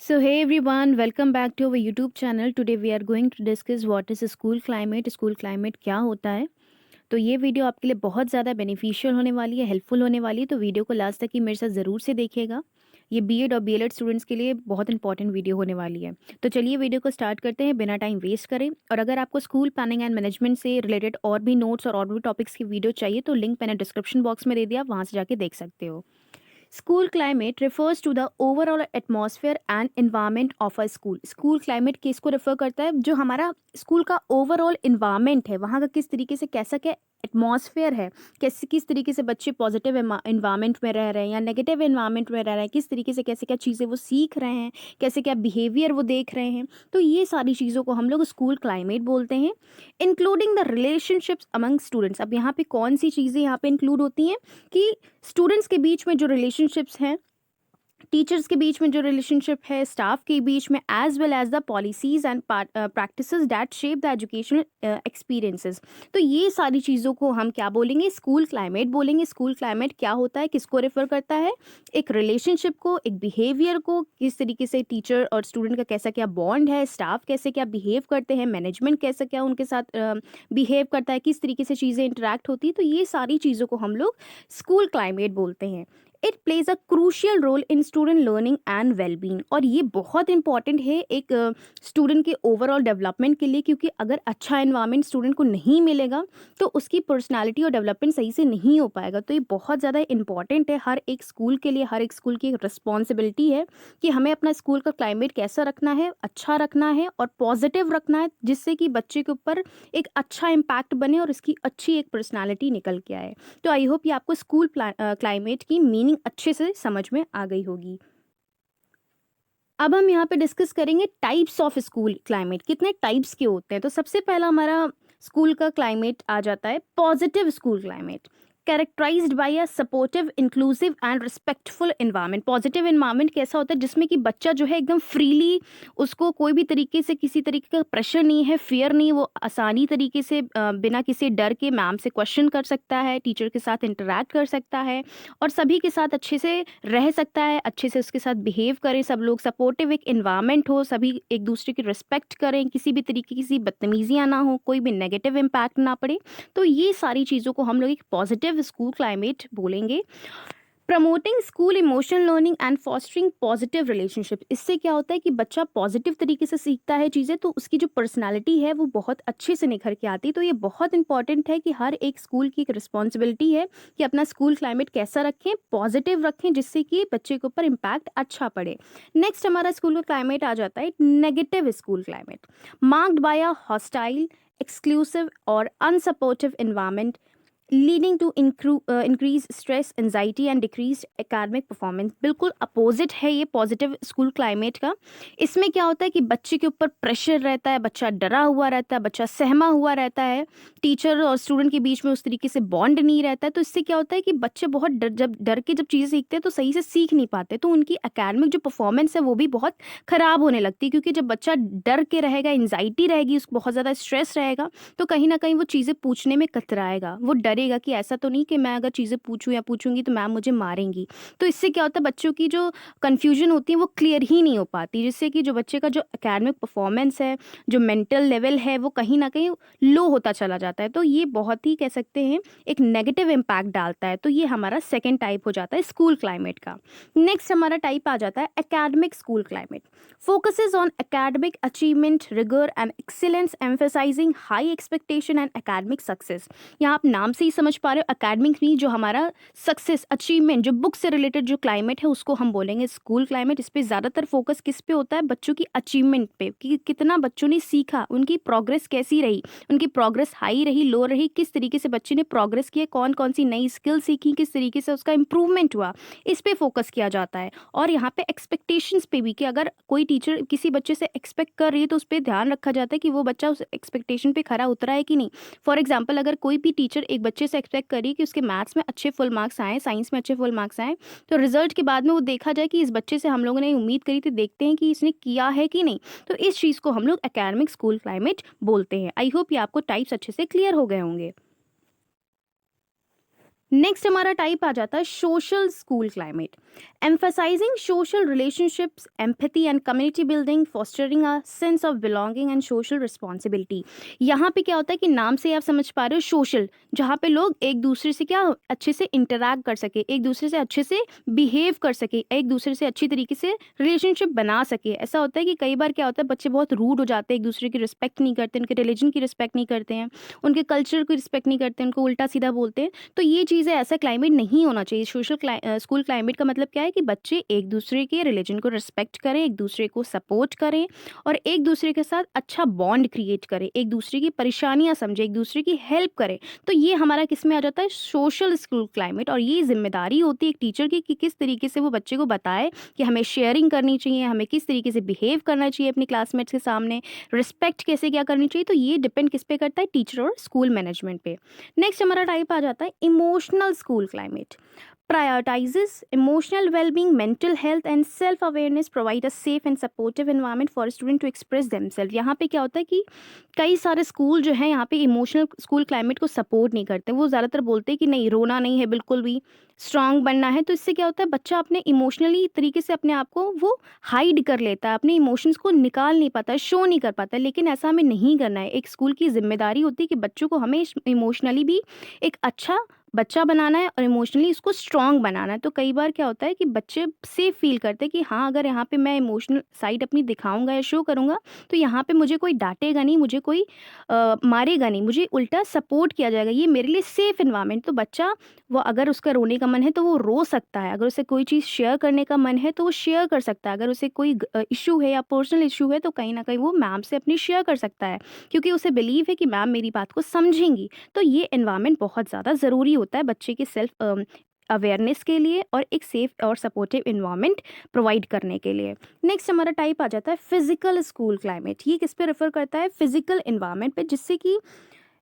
So hey everyone, welcome back to our YouTube channel. Today we are going to discuss what is school climate. School climate क्या होता है? तो ये video आपके लिए बहुत ज़्यादा बेनिफिशियल होने वाली है, हेल्पफुल होने वाली है, तो वीडियो को लास्ट तक ही मेरे साथ ज़रूर से देखिएगा। ये बीएड और बीएलएड स्टूडेंट्स के लिए बहुत इंपॉर्टेंट वीडियो होने वाली है। तो चलिए वीडियो को स्टार्ट करते हैं बिना टाइम वेस्ट करें। और अगर आपको स्कूल प्लानिंग एंड मैनेजमेंट से रिलेटेड और भी नोट्स और भी टॉपिक्स की वीडियो चाहिए तो लिंक मैंने डिस्क्रिप्शन बॉक्स में दे दिया, वहाँ से जाके देख सकते हो। School climate refers to the overall atmosphere and environment of a school. School climate किसको रेफर करता है? जो हमारा स्कूल का ओवरऑल इन्वायरमेंट है, वहाँ का किस तरीके से कैसा क्या एटमॉस्फेयर है, कैसे किस तरीके से बच्चे पॉजिटिव इन्वायरमेंट में रह रहे हैं या नेगेटिव इन्वायरमेंट में रह रहे हैं, किस तरीके से कैसे क्या चीज़ें वो सीख रहे हैं, कैसे क्या बिहेवियर वो देख रहे हैं। तो ये सारी चीज़ों को हम लोग स्कूल क्लाइमेट बोलते हैं, including the relationships among students. अब यहाँ पे कौन सी चीज़ें यहाँ पे इंक्लूड होती हैं कि स्टूडेंट्स के बीच में जो रिलेशनशिप्स हैं, टीचर्स के बीच में जो रिलेशनशिप है, स्टाफ के बीच में, as well as the policies and practices that shape the educational experiences. तो ये सारी चीज़ों को हम क्या बोलेंगे? स्कूल क्लाइमेट बोलेंगे। स्कूल क्लाइमेट क्या होता है, किसको रेफर करता है? एक रिलेशनशिप को, एक बिहेवियर को, किस तरीके से टीचर और स्टूडेंट का कैसा क्या बॉन्ड है, स्टाफ कैसे क्या बिहेव करते हैं, मैनेजमेंट कैसा क्या उनके साथ बिहेव करता है, किस तरीके से चीज़ें इंटरेक्ट होती है। तो ये सारी चीज़ों को हम लोग स्कूल क्लाइमेट बोलते हैं। It plays a crucial role in student learning and wellbeing. और ये बहुत इंपॉर्टेंट है एक स्टूडेंट के ओवरऑल डेवलपमेंट के लिए, क्योंकि अगर अच्छा इन्वायरमेंट स्टूडेंट को नहीं मिलेगा तो उसकी पर्सनालिटी और डेवलपमेंट सही से नहीं हो पाएगा। तो ये बहुत ज़्यादा इंपॉर्टेंट है हर एक स्कूल के लिए। हर एक स्कूल की एक रिस्पॉन्सिबिलिटी है कि हमें अपना स्कूल का क्लाइमेट कैसा रखना है, अच्छा रखना है और पॉजिटिव रखना है, जिससे कि बच्चे के ऊपर एक अच्छा इम्पैक्ट बने और इसकी अच्छी एक पर्सनालिटी निकल के आए। तो आई होप ये आपको स्कूल क्लाइमेट की मीनिंग अच्छे से समझ में आ गई होगी। अब हम यहाँ पे डिस्कस करेंगे टाइप्स ऑफ स्कूल क्लाइमेट, कितने टाइप्स के होते हैं। तो सबसे पहला हमारा स्कूल का क्लाइमेट आ जाता है positive school climate, characterised by a supportive, inclusive and respectful environment. Positive environment कैसा होता है? जिसमें कि बच्चा जो है एकदम फ्रीली, उसको कोई भी तरीके से किसी तरीके का प्रेशर नहीं है, फियर नहीं, वो आसानी तरीके से बिना किसी डर के मैम से क्वेश्चन कर सकता है, टीचर के साथ इंटरेक्ट कर सकता है और सभी के साथ अच्छे से रह सकता है, अच्छे से उसके साथ बिहेव करें, सब लोग सपोर्टिव एक इन्वायरमेंट हो, सभी एक दूसरे की रिस्पेक्ट करें, किसी भी तरीके की किसी बदतमीजियाँ ना हो, कोई भी नेगेटिव इम्पैक्ट ना पड़े। तो ये सारी चीज़ों को हम लोग एक पॉजिटिव स्कूल क्लाइमेट बोलेंगे। Promoting school emotional learning and fostering positive relationship. इससे क्या होता है कि बच्चा पॉजिटिव तरीके से सीखता है चीज़ें, तो उसकी जो पर्सनालिटी है वो बहुत अच्छे से निखर के आती है। तो ये बहुत इंपॉर्टेंट है कि हर एक स्कूल की एक रिस्पॉन्सिबिलिटी है कि अपना स्कूल क्लाइमेट कैसा रखें, पॉजिटिव रखें, जिससे कि बच्चे के ऊपर इम्पैक्ट अच्छा पड़े। नेक्स्ट हमारा स्कूल का क्लाइमेट आ जाता है negative school climate, marked by a hostile, exclusive और unsupportive environment, leading to increase stress, anxiety and decrease academic performance. बिल्कुल अपोजिट है ये पॉजिटिव स्कूल क्लाइमेट का। इसमें क्या होता है कि बच्चे के ऊपर प्रेशर रहता है, बच्चा डरा हुआ रहता है, बच्चा सहमा हुआ रहता है, टीचर और स्टूडेंट के बीच में उस तरीके से बॉन्ड नहीं रहता है। तो इससे क्या होता है कि बच्चे बहुत जब डर के जब चीज़ें सीखते हैं तो सही से सीख नहीं पाते, तो उनकी एकेडमिक जो परफॉर्मेंस है वो भी बहुत ख़राब होने लगती है। क्योंकि जब बच्चा डर के रहेगा, एंजाइटी रहेगी, उसको बहुत ज़्यादा स्ट्रेस रहेगा, तो कहीं ना कहीं वो चीज़ें पूछने में कतराएगा, वो डरेगा कि ऐसा तो नहीं कि मैं अगर चीज़ें पूछूं या पूछूंगी तो मैम मुझे मारेंगी। तो इससे क्या होता है, बच्चों की जो कन्फ्यूजन होती है वो क्लियर ही नहीं हो पाती, जिससे कि जो बच्चे का जो एकेडमिक परफॉर्मेंस है, जो मेंटल लेवल है, वो कहीं ना कहीं लो होता चला जाता है। तो ये बहुत ही कह सकते हैं एक नेगेटिव इम्पैक्ट डालता है। तो ये हमारा सेकेंड टाइप हो जाता है स्कूल क्लाइमेट का। नेक्स्ट हमारा टाइप आ जाता है academic school climate, focuses on academic achievement, rigor and excellence, emphasizing high expectation and academic success। यहाँ आप नाम से ही समझ पा रहे हो, एकेडमिक में जो हमारा सक्सेस, अचीवमेंट, जो बुक से रिलेटेड जो क्लाइमेट है उसको हम बोलेंगे स्कूल क्लाइमेट। इस पे ज़्यादातर फोकस किस पे होता है? बच्चों की अचीवमेंट पे, कि कितना बच्चों ने सीखा, उनकी प्रोग्रेस कैसी रही, उनकी प्रोग्रेस हाई रही, लो रही, किस तरीके से बच्चे ने प्रोग्रेस किया, कौन कौन सी नई स्किल सीखी, किस तरीके से उसका इम्प्रूवमेंट हुआ, इस पे फोकस किया जाता है। और यहाँ पे एक्सपेक्टेशंस पे भी, कि अगर कोई टीचर किसी बच्चे से एक्सपेक्ट कर रही है तो उस पर ध्यान रखा जाता है कि वो बच्चा उस एक्सपेक्टेशन पे खरा उतरा है कि नहीं। फॉर एग्जाम्पल, अगर कोई भी टीचर एक बच्चे से एक्सपेक्ट करी कि उसके मैथ्स में अच्छे फुल मार्क्स आए, साइंस में अच्छे फुल मार्क्स आए, तो रिजल्ट के बाद में वो देखा जाए कि इस बच्चे से हम लोगों ने उम्मीद करी थी, देखते हैं कि इसने किया है कि नहीं। तो इस चीज़ को हम लोग एकेडमिक स्कूल क्लाइमेट बोलते हैं। आई होप ये आपको टाइप्स अच्छे से क्लियर हो गए होंगे। नेक्स्ट हमारा टाइप आ जाता है social school climate, emphasising social relationships, empathy and community building, fostering a sense of belonging and social responsibility. यहाँ पे क्या होता है कि नाम से आप समझ पा रहे हो सोशल, जहाँ पे लोग एक दूसरे से क्या अच्छे से इंटरैक्ट कर सके, एक दूसरे से अच्छे से बिहेव कर सके, एक दूसरे से अच्छी तरीके से रिलेशनशिप बना सके। ऐसा होता है कि कई बार क्या होता है बच्चे बहुत रूड हो जाते हैं, एक दूसरे की रिस्पेक्ट नहीं करते, उनके रिलीजन की रिस्पेक्ट नहीं करते हैं, उनके कल्चर की रिस्पेक्ट नहीं करते, उनको उल्टा सीधा बोलते हैं। तो ये चीज़ें, ऐसा क्लाइमेट नहीं होना चाहिए। स्कूल क्लाइमेट का मतलब क्या है कि बच्चे एक दूसरे के रिलीजन को रिस्पेक्ट करें, एक दूसरे को सपोर्ट करें और एक दूसरे के साथ अच्छा बॉन्ड क्रिएट करें, एक दूसरे की परेशानियां समझें, एक दूसरे की हेल्प करें। तो ये हमारा किस में आ जाता है, सोशल स्कूल क्लाइमेट। और ये जिम्मेदारी होती है एक टीचर की कि किस तरीके से वो बच्चे को बताए कि हमें शेयरिंग करनी चाहिए, हमें किस तरीके से बिहेव करना चाहिए अपने क्लासमेट्स के सामने, रिस्पेक्ट कैसे क्या करनी चाहिए। तो ये डिपेंड किस पे करता है, टीचर और स्कूल मैनेजमेंट पे। नेक्स्ट हमारा टाइप आ जाता है emotional school climate, prioritizes emotional well-being, mental health and self-awareness, provide a safe and supportive environment for a student to express themselves। यहाँ पे क्या होता है कि कई सारे स्कूल जो हैं यहाँ पे इमोशनल स्कूल क्लाइमेट को सपोर्ट नहीं करते। वो ज़्यादातर बोलते हैं कि नहीं, रोना नहीं है बिल्कुल भी, स्ट्रांग बनना है। तो इससे क्या होता है, बच्चा अपने इमोशनली तरीके से अपने आप को वो हाइड कर लेता है, अपने इमोशंस को निकाल नहीं पाता है, शो नहीं कर पाता है। लेकिन ऐसा हमें नहीं करना है। एक स्कूल की जिम्मेदारी होती है कि बच्चों को हमें इमोशनली भी एक अच्छा बच्चा बनाना है और इमोशनली उसको स्ट्रॉन्ग बनाना है। तो कई बार क्या होता है कि बच्चे सेफ फील करते हैं कि हाँ, अगर यहाँ पे मैं इमोशनल साइड अपनी दिखाऊंगा या शो करूँगा तो यहाँ पे मुझे कोई डांटेगा नहीं, मुझे कोई मारेगा नहीं, मुझे उल्टा सपोर्ट किया जाएगा, ये मेरे लिए सेफ इन्वायरमेंट। तो बच्चा वो, अगर उसका रोने का मन है तो वो रो सकता है, अगर उसे कोई चीज़ शेयर करने का मन है तो वो शेयर कर सकता है, अगर उसे कोई इशू है या पर्सनल इशू है तो कहीं ना कहीं वो मैम से अपनी शेयर कर सकता है, क्योंकि उसे बिलीव है कि मैम मेरी बात को समझेंगी। तो ये एनवायरनमेंट बहुत ज़्यादा ज़रूरी होता है बच्चे के सेल्फ अवेयरनेस के लिए और एक सेफ और सपोर्टिव इन्वायरमेंट प्रोवाइड करने के लिए। नेक्स्ट हमारा टाइप आ जाता है फिजिकल स्कूल क्लाइमेट। ये किस पे रेफर करता है, फिजिकल इन्वायरमेंट पे, जिससे कि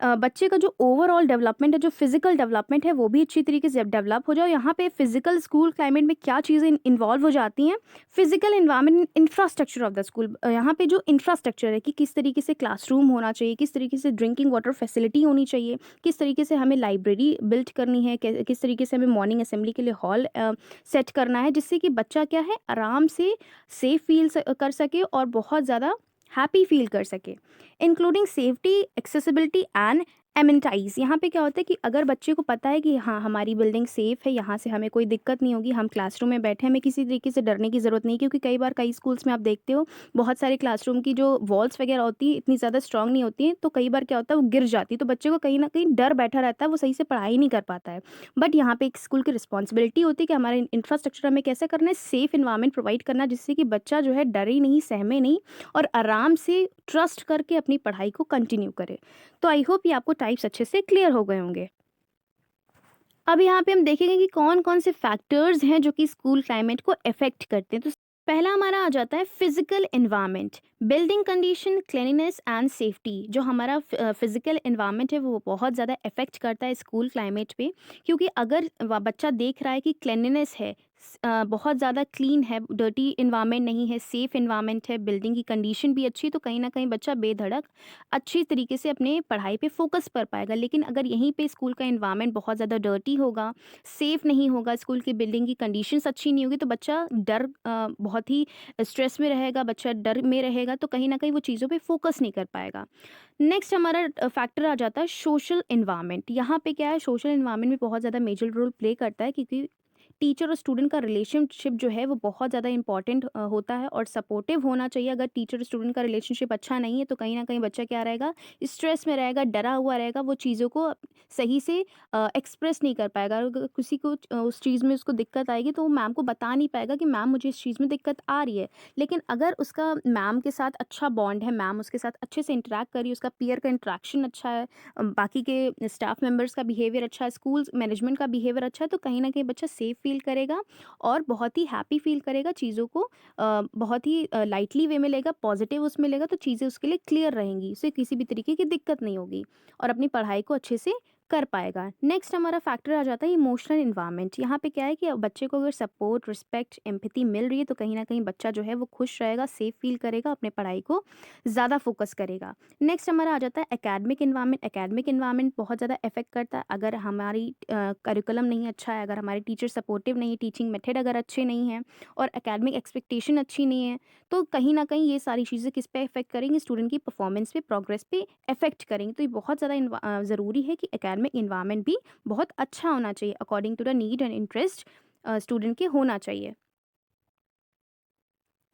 बच्चे का जो ओवरऑल डेवलपमेंट है, जो फिजिकल डेवलपमेंट है, वो भी अच्छी तरीके से डेवलप हो जाए। यहाँ पे फिजिकल स्कूल क्लाइमेट में क्या चीज़ें इन्वॉल्व हो जाती हैं, physical environment, infrastructure of the school. यहाँ पे जो इंफ्रास्ट्रक्चर है कि किस तरीके से क्लासरूम होना चाहिए, किस तरीके से ड्रिंकिंग वाटर फैसिलिटी होनी चाहिए, किस तरीके से हमें लाइब्रेरी बिल्ड करनी है, किस तरीके से हमें मॉर्निंग असेंबली के लिए हॉल सेट करना है, जिससे कि बच्चा क्या है, आराम से सेफ फील कर सके और बहुत ज़्यादा हैप्पी फील कर सके। Including safety, accessibility and amenities. यहाँ पे क्या होता है कि अगर बच्चे को पता है कि हाँ, हमारी बिल्डिंग सेफ़ है, यहाँ से हमें कोई दिक्कत नहीं होगी, हम क्लासरूम में बैठे, हमें किसी तरीके से डरने की ज़रूरत नहीं। क्योंकि कई बार कई स्कूल्स में आप देखते हो बहुत सारे क्लासरूम की जो वॉल्स वगैरह होती हैं इतनी ज़्यादा स्ट्रांग नहीं होती हैं, तो कई बार क्या होता है वो गिर जाती है, तो बच्चे को कहीं ना कहीं डर बैठा रहता है, वो सही से पढ़ाई नहीं कर पाता है। बट यहाँ पे एक स्कूल की रिस्पॉन्सिबिलिटी होती है कि हमारे इंफ्रास्ट्रक्चर हमें कैसे करना है, सेफ इन्वायरमेंट प्रोवाइड करना, जिससे कि बच्चा जो है डरे नहीं, सहमे नहीं और आराम से ट्रस्ट करके अपनी पढ़ाई को कंटिन्यू करे। तो आई होप ये आपको टाइप्स अच्छे से क्लियर हो गए होंगे। अब यहाँ पे हम देखेंगे कि कौन कौन से फैक्टर्स हैं जो कि स्कूल क्लाइमेट को अफेक्ट करते हैं। तो पहला हमारा आ जाता है physical environment, building condition, cleanliness and safety. जो हमारा फिजिकल एनवायरनमेंट है वो बहुत ज़्यादा इफेक्ट करता है स्कूल क्लाइमेट पे, क्योंकि अगर बच्चा देख रहा है कि क्लीनिनेस है, बहुत ज़्यादा क्लीन है, डर्टी इन्वायरमेंट नहीं है, सेफ इन्वायरमेंट है, बिल्डिंग की कंडीशन भी अच्छी, तो कहीं ना कहीं बच्चा बेधड़क अच्छी तरीके से अपने पढ़ाई पे फोकस कर पाएगा। लेकिन अगर यहीं पे स्कूल का इन्वायरमेंट बहुत ज़्यादा डर्टी होगा, सेफ़ नहीं होगा, स्कूल की बिल्डिंग की कंडीशंस अच्छी नहीं होगी, तो बच्चा बहुत ही स्ट्रेस में रहेगा, बच्चा डर में रहेगा, तो कहीं ना कहीं वो चीज़ों पे फोकस नहीं कर पाएगा। नेक्स्ट हमारा फैक्टर आ जाता है सोशल इन्वायरमेंट। यहाँ पे क्या है, सोशल इन्वायरमेंट में बहुत ज़्यादा मेजर रोल प्ले करता है, क्योंकि टीचर और स्टूडेंट का रिलेशनशिप जो है वो बहुत ज़्यादा इंपॉर्टेंट होता है और सपोर्टिव होना चाहिए। अगर टीचर स्टूडेंट का रिलेशनशिप अच्छा नहीं है तो कहीं ना कहीं बच्चा क्या रहेगा, स्ट्रेस में रहेगा, डरा हुआ रहेगा, वो चीज़ों को सही से एक्सप्रेस नहीं कर पाएगा। अगर किसी को उस चीज़ में उसको दिक्कत आएगी तो वो मैम को बता नहीं पाएगा कि मैम मुझे इस चीज़ में दिक्कत आ रही है। लेकिन अगर उसका मैम के साथ अच्छा बॉन्ड है, मैम उसके साथ अच्छे से इंटरेक्ट करी, उसका पीयर का इंटरेक्शन अच्छा है, बाकी के स्टाफ मेंबर्स का बिहेवियर अच्छा है, स्कूल मैनेजमेंट का बिहेवियर अच्छा है, तो कहीं ना कहीं बच्चा सेफ फील करेगा और बहुत ही हैप्पी फील करेगा, चीज़ों को बहुत ही लाइटली वे में लेगा, पॉजिटिव उसमें लेगा, तो चीज़ें उसके लिए क्लियर रहेंगी, उसे किसी भी तरीके की दिक्कत नहीं होगी और अपनी पढ़ाई को अच्छे से कर पाएगा। नेक्स्ट हमारा फैक्टर आ जाता है इमोशनल एनवायरनमेंट। यहाँ पे क्या है कि बच्चे को अगर सपोर्ट, रिस्पेक्ट, एम्पैथी मिल रही है तो कहीं न कहीं बच्चा जो है वो खुश रहेगा, सेफ फ़ील करेगा, अपने पढ़ाई को ज़्यादा फ़ोकस करेगा। नेक्स्ट हमारा आ जाता है एकेडमिक एनवायरनमेंट। एकेडमिक एनवायरनमेंट बहुत ज़्यादा इफ़ेक्ट करता है। अगर हमारी करिकुलम नहीं अच्छा है, अगर हमारे टीचर सपोर्टिव नहीं है, टीचिंग मेथड अगर अच्छे नहीं हैं और एकेडमिक एक्सपेक्टेशन अच्छी नहीं है, तो कहीं न कहीं ये सारी चीज़ें किस पे इफ़ेक्ट करेंगी? स्टूडेंट की परफॉर्मेंस पे, प्रोग्रेस पे इफ़ेक्ट करेंगे। तो ये बहुत ज़्यादा ज़रूरी है कि एकेडमिक एनवायरनमेंट भी बहुत अच्छा होना चाहिए, according to the need and interest student के होना चाहिए।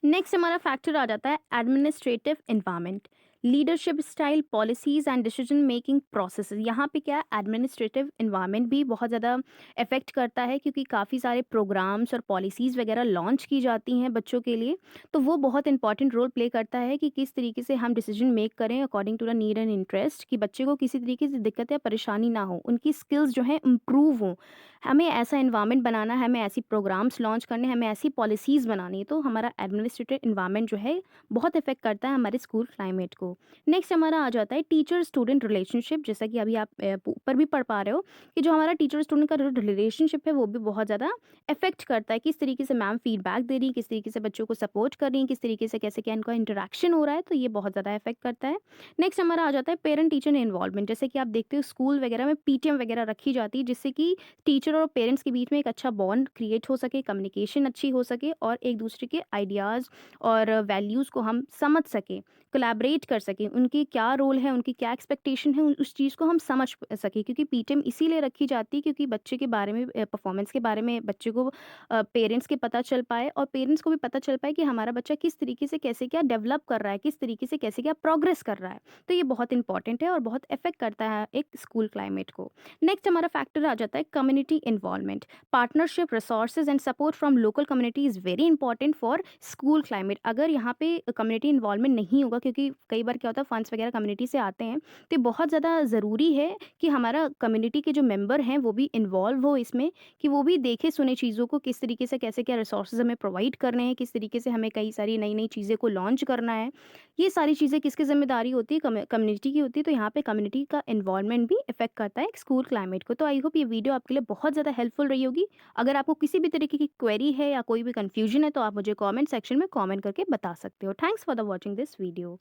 नेक्स्ट हमारा फैक्टर आ जाता है administrative environment. Leadership style, policies and decision making processes. यहाँ पे क्या है, एडमिनिस्ट्रेटिव एनवायरनमेंट भी बहुत ज़्यादा इफेक्ट करता है, क्योंकि काफ़ी सारे प्रोग्राम्स और पॉलिसीज़ वगैरह लॉन्च की जाती हैं बच्चों के लिए। तो वो बहुत इंपॉर्टेंट रोल प्ले करता है कि किस तरीके से हम डिसीजन मेक करें according to the need and interest, कि बच्चे को किसी तरीके से दिक्कत या परेशानी ना हो, उनकी स्किल्स जो हैं इम्प्रूव हों। हमें ऐसा एनवायरनमेंट बनाना है, हमें ऐसी प्रोग्राम्स लॉन्च करने हैं, हमें ऐसी पॉलिसीज़ बनानी है। तो हमारा एडमिनिस्ट्रेटिव एनवायरनमेंट जो है बहुत इफेक्ट करता है हमारे स्कूल क्लाइमेट को। नेक्स्ट हमारा आ जाता है टीचर स्टूडेंट रिलेशनशिप। जैसा कि अभी आप ऊपर भी पढ़ पा रहे हो कि जो हमारा टीचर स्टूडेंट का जो रिलेशनशिप है वो भी बहुत ज़्यादा इफेक्ट करता है। किस तरीके से मैम फीडबैक दे रही है, किस तरीके से बच्चों को सपोर्ट कर रही हैं, किस तरीके से कैसे क्या इनका इंटरेक्शन हो रहा है, तो ये बहुत ज़्यादा इफेक्ट करता है। नेक्स्ट हमारा आ जाता है पेरेंट टीचर इन्वॉल्वमेंट। जैसे कि आप देखते हो स्कूल वगैरह में पीटीएम वगैरह रखी जाती है, जिससे कि टीचर और पेरेंट्स के बीच में एक अच्छा बॉन्ड क्रिएट हो सके, कम्युनिकेशन अच्छी हो सके और एक दूसरे के आइडियाज़ और वैल्यूज़ को हम समझ सकें, कोलैबोरेट कर सकें। उनकी क्या रोल है, उनकी क्या एक्सपेक्टेशन है, उस चीज़ को हम समझ सकें। क्योंकि पीटीएम इसीलिए रखी जाती है क्योंकि बच्चे के बारे में, परफॉर्मेंस के बारे में बच्चे को पेरेंट्स के पता चल पाए और पेरेंट्स को भी पता चल पाए कि हमारा बच्चा किस तरीके से कैसे क्या डेवलप कर रहा है, किस तरीके से कैसे क्या प्रोग्रेस कर रहा है। तो ये बहुत इंपॉर्टेंट है और बहुत इफेक्ट करता है एक स्कूल क्लाइमेट को। नेक्स्ट हमारा फैक्टर आ जाता है community involvement. Partnership, resources and support from local community is very important for school climate. अगर यहाँ पे कम्युनिटी इन्वॉल्वमेंट नहीं होगा, क्योंकि कई बार क्या होता है फंड्स वगैरह कम्युनिटी से आते हैं, तो ये बहुत ज़्यादा ज़रूरी है कि हमारा कम्युनिटी के जो मेंबर हैं वो भी इन्वॉल्व हो इसमें, कि वो भी देखे सुने चीज़ों को, किस तरीके से कैसे क्या रिसोर्सेज हमें प्रोवाइड करने हैं, किस तरीके से हमें कई सारी नई नई चीज़ें को लॉन्च करना है। ये सारी चीज़ें किसकी ज़िम्मेदारी होती है, कम्युनिटी की होती है। तो यहाँ पे कम्युनिटी का इन्वॉल्वमेंट भी इफेक्ट करता है एक स्कूल क्लाइमेट को। तो आई होप ये वीडियो आपके लिए बहुत ज़्यादा हेल्पफुल रही होगी। अगर आपको किसी भी तरीके की क्वेरी है या कोई भी कन्फ्यूजन है तो आप मुझे कमेंट सेक्शन में कमेंट करके बता सकते हो। Thanks for the watching this video.